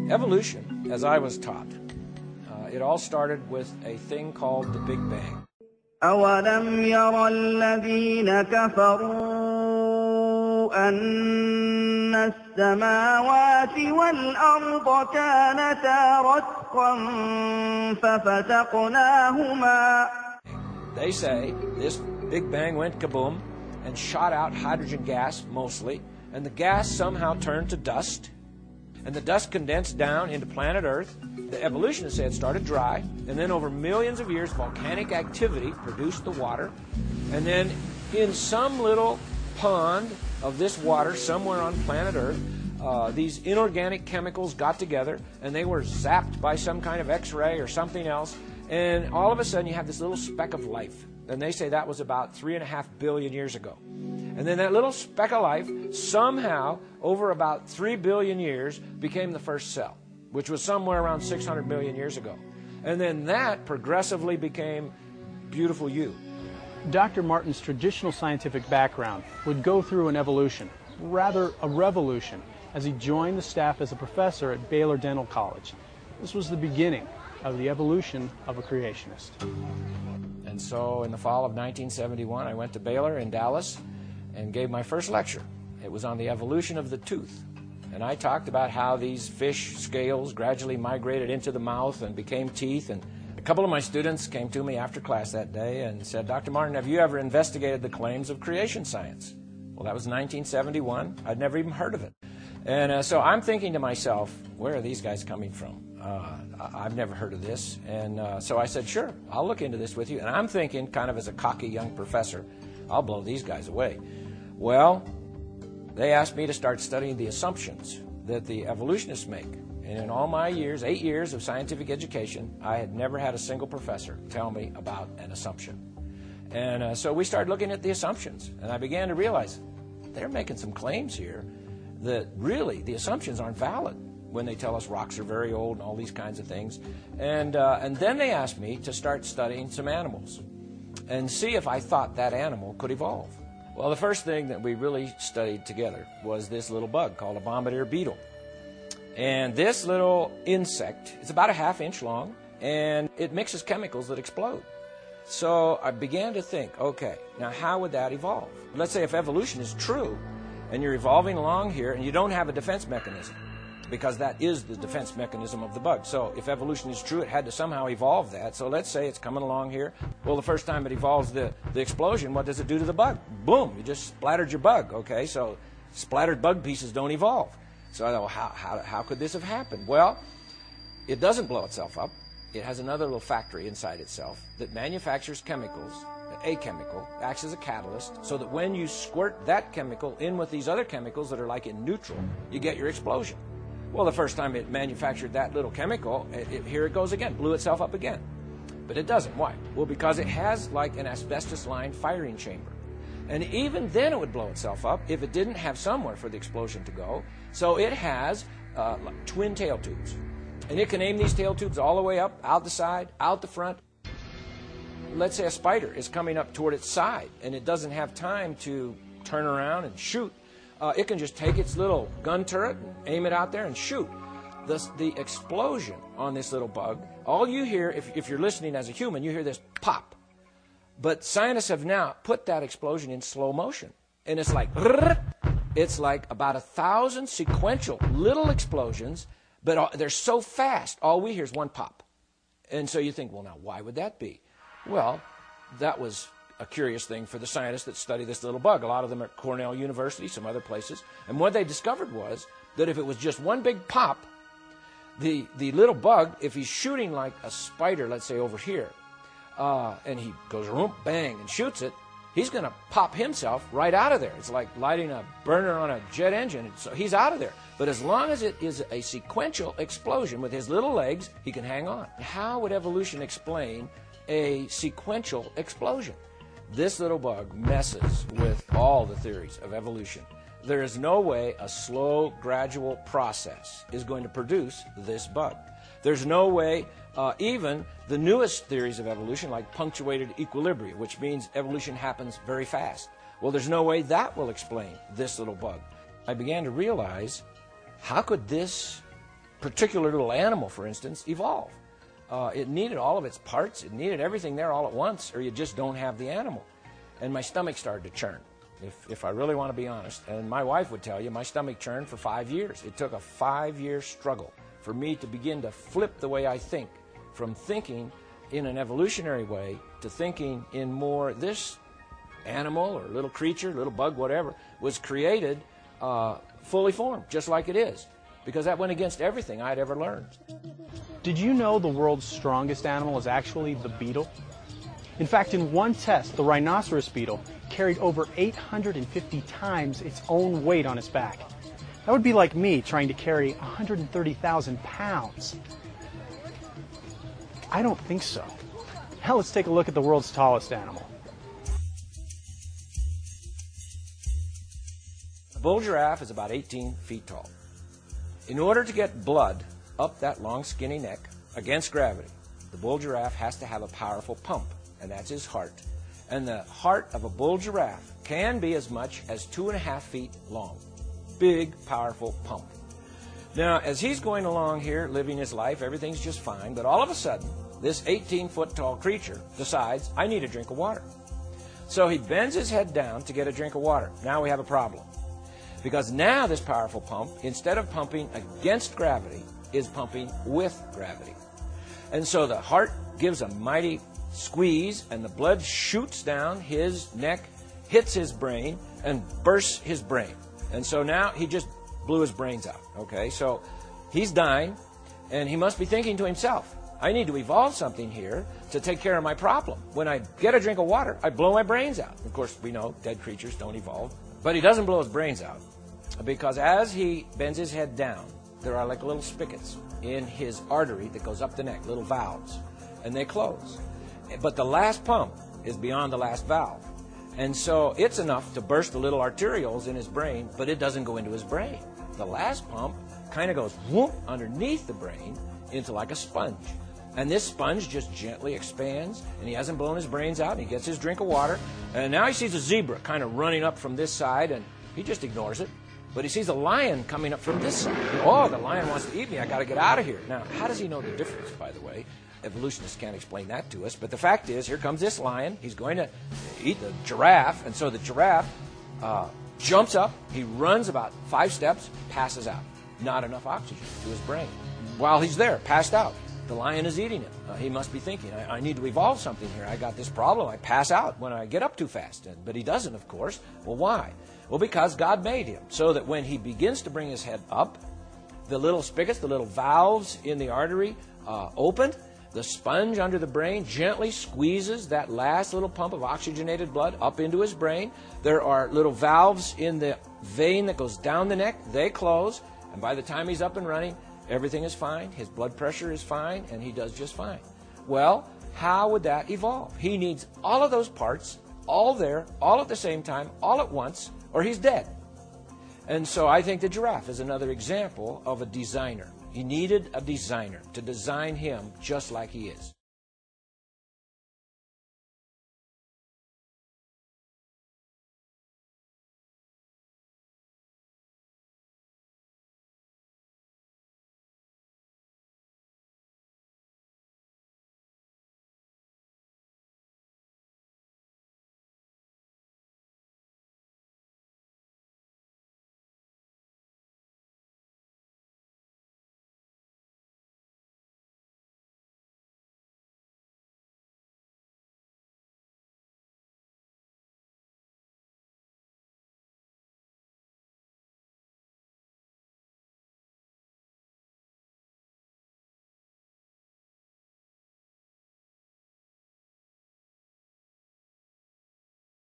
Evolution, as I was taught, it all started with a thing called the Big Bang. أَوَلَمْ يَرَ الَّذِينَ كَفَرُوا أَنَّ السَّمَاوَاتِ وَالْأَرْضَ كَانَتَا رَتْقًا فَفَتَقْنَاهُمَا. They say this Big Bang went kaboom and shot out hydrogen gas mostly, and the gas somehow turned to dust, and the dust condensed down into planet Earth. The evolutionists say it started dry, and then over millions of years, volcanic activity produced the water, and then in some little pond of this water somewhere on planet Earth, these inorganic chemicals got together, and they were zapped by some kind of X-ray or something else, and all of a sudden you have this little speck of life. And they say that was about 3.5 billion years ago. And then that little speck of life somehow, over about 3 billion years, became the first cell, which was somewhere around 600 million years ago. And then that progressively became beautiful you. Dr. Martin's traditional scientific background would go through an evolution, rather a revolution, as he joined the staff as a professor at Baylor Dental College. This was the beginning of the evolution of a creationist. And so in the fall of 1971, I went to Baylor in Dallas and gave my first lecture. It was on the evolution of the tooth. And I talked about how these fish scales gradually migrated into the mouth and became teeth. And a couple of my students came to me after class that day and said, "Dr. Martin, have you ever investigated the claims of creation science?" Well, that was 1971. I'd never even heard of it. And so I'm thinking to myself, where are these guys coming from? I've never heard of this. And so I said, sure, I'll look into this with you. And I'm thinking, kind of as a cocky young professor, I'll blow these guys away. Well, they asked me to start studying the assumptions that the evolutionists make. And in all my years, 8 years of scientific education, I had never had a single professor tell me about an assumption. And so we started looking at the assumptions. And I began to realize they're making some claims here that really the assumptions aren't valid when they tell us rocks are very old and all these kinds of things. And then they asked me to start studying some animals and see if I thought that animal could evolve. Well, the first thing that we really studied together was this little bug called a bombardier beetle. And this little insect is about a ½ inch long, and it mixes chemicals that explode. So I began to think, okay, now how would that evolve? Let's say if evolution is true, and you're evolving along here, and you don't have a defense mechanism, because that is the defense mechanism of the bug. So if evolution is true, it had to somehow evolve that. So let's say it's coming along here. Well, the first time it evolves the explosion, what does it do to the bug? Boom, you just splattered your bug, okay? So splattered bug pieces don't evolve. So I thought, how could this have happened? Well, it doesn't blow itself up. It has another little factory inside itself that manufactures chemicals. A chemical acts as a catalyst so that when you squirt that chemical in with these other chemicals that are like in neutral, you get your explosion. Well, the first time it manufactured that little chemical, here it goes again, blew itself up again. But it doesn't. Why? Well, because it has like an asbestos-lined firing chamber. And even then it would blow itself up if it didn't have somewhere for the explosion to go. So it has like twin tail tubes. And it can aim these tail tubes all the way up, out the side, out the front. Let's say a spider is coming up toward its side and it doesn't have time to turn around and shoot. It can just take its little gun turret and aim it out there and shoot. The explosion on this little bug, all you hear, if you're listening as a human, you hear this pop. But scientists have now put that explosion in slow motion. And it's like about 1,000 sequential little explosions, but they're so fast, all we hear is one pop. And so you think, well, now, why would that be? Well, that was a curious thing for the scientists that study this little bug. A lot of them at Cornell University, some other places. And what they discovered was that if it was just one big pop, the little bug, if he's shooting like a spider, let's say over here, and he goes room, bang, and shoots it, he's going to pop himself right out of there. It's like lighting a burner on a jet engine. So he's out of there. But as long as it is a sequential explosion with his little legs, he can hang on. How would evolution explain a sequential explosion? This little bug messes with all the theories of evolution. There is no way a slow, gradual process is going to produce this bug. There's no way even the newest theories of evolution, like punctuated equilibria, which means evolution happens very fast. Well, there's no way that will explain this little bug. I began to realize, how could this particular little animal, for instance, evolve. It needed all of its parts. It needed everything there all at once, or you just don't have the animal. And my stomach started to churn, if I really want to be honest. And my wife would tell you, my stomach churned for 5 years. It took a 5-year struggle for me to begin to flip the way I think, from thinking in an evolutionary way to thinking in more this animal or little creature, little bug, whatever, was created fully formed, just like it is, because that went against everything I'd ever learned. Did you know the world's strongest animal is actually the beetle? In fact, in one test, the rhinoceros beetle carried over 850 times its own weight on its back. That would be like me trying to carry 130,000 pounds. I don't think so. Now let's take a look at the world's tallest animal. The bull giraffe is about 18 feet tall. In order to get blood up that long skinny neck against gravity, the bull giraffe has to have a powerful pump, and that's his heart. And the heart of a bull giraffe can be as much as 2.5 feet long. Big, powerful pump. Now, as he's going along here, living his life, everything's just fine, but all of a sudden, this 18-foot tall creature decides, I need a drink of water. So he bends his head down to get a drink of water. Now we have a problem. Because now this powerful pump, instead of pumping against gravity, is pumping with gravity. And so the heart gives a mighty squeeze, and the blood shoots down his neck, hits his brain, and bursts his brain. And so now he just blew his brains out. Okay, so he's dying, and he must be thinking to himself, I need to evolve something here to take care of my problem. When I get a drink of water, I blow my brains out. Of course, we know dead creatures don't evolve. But he doesn't blow his brains out, because as he bends his head down, there are like little spigots in his artery that goes up the neck, little valves, and they close. But the last pump is beyond the last valve. And so it's enough to burst the little arterioles in his brain, but it doesn't go into his brain. The last pump kind of goes whoop underneath the brain into like a sponge. And this sponge just gently expands, and he hasn't blown his brains out, and he gets his drink of water, and now he sees a zebra kind of running up from this side, and he just ignores it. But he sees a lion coming up from this side. Oh, the lion wants to eat me. I got to get out of here. Now, how does he know the difference, by the way? Evolutionists can't explain that to us. But the fact is, here comes this lion. He's going to eat the giraffe. And so the giraffe jumps up. He runs about 5 steps, passes out. Not enough oxygen to his brain. While he's there, passed out, the lion is eating him. He must be thinking, I need to evolve something here. I got this problem. I pass out when I get up too fast. But he doesn't, of course. Well, why? Well, because God made him so that when he begins to bring his head up, the little spigots, the little valves in the artery open, the sponge under the brain gently squeezes that last little pump of oxygenated blood up into his brain. There are little valves in the vein that goes down the neck. They close, and by the time he's up and running, everything is fine. His blood pressure is fine, and he does just fine. Well, how would that evolve? He needs all of those parts, all there, all at the same time, all at once, or he's dead. And so I think the giraffe is another example of a designer. He needed a designer to design him just like he is.